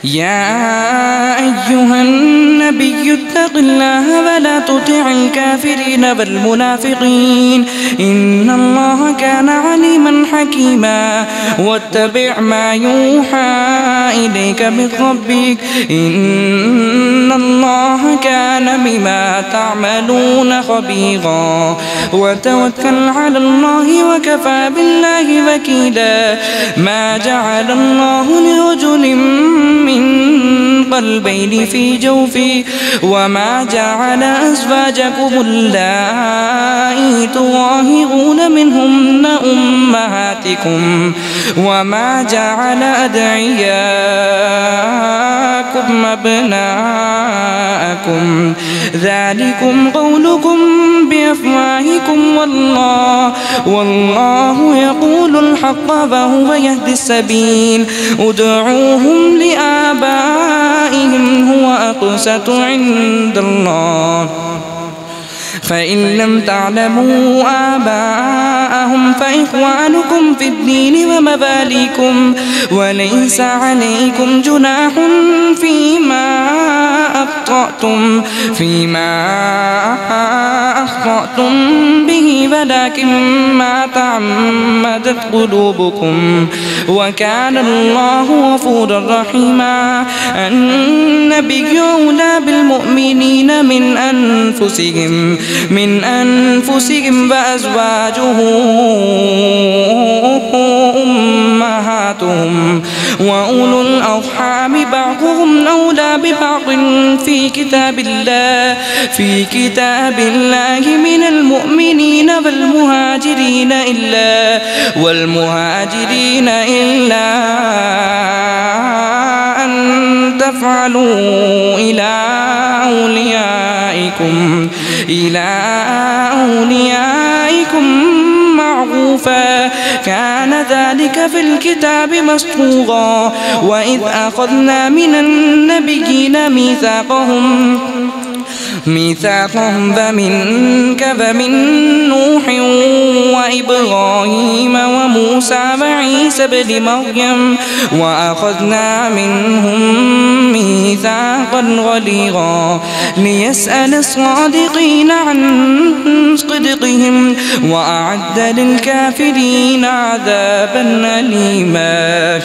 يا أيها النبي اتق الله ولا تطع الكافرين والمنافقين إن الله كان عليما حكيما واتبع ما يوحى إليك من ربك إن الله كان بما تعملون خبيرا وتوكل على الله وكفى بالله وكيلا ما جعل الله لرجل من قلبين في جوفه وما جعل أزواجكم اللائي تظاهرون منهن أمهاتكم وما جعل أدعياكم أبناءكم ذلكم قولكم بأفواهكم والله يقول الحق وهو يهدي السبيل ادعوهم لآبائهم هو أقسط عند الله فإن لم تعلموا آباءهم فإخوانكم في الدين ومواليكم وليس عليكم جناح فيما أخطأتم به ولكن ما تعمدت قلوبكم وكان الله غفورا رحيما النبي أولى بالمؤمنين من أنفسهم وأزواجه أمهاتهم وأولو الأرحام بعضهم أولى ببعض في كتاب الله من المؤمنين والمهاجرين إلا أن تفعلوا إلى أوليائكم معروفا كان ذلك في الكتاب مسطورا وإذ أخذنا من النبيين ميثاقهم فمنك ومن نوح وإبراهيم وموسى وعيسى ابن مريم وأخذنا منهم ميثاقا غليظا ليسأل الصادقين عن صدقهم وأعد للكافرين عذابا أليما.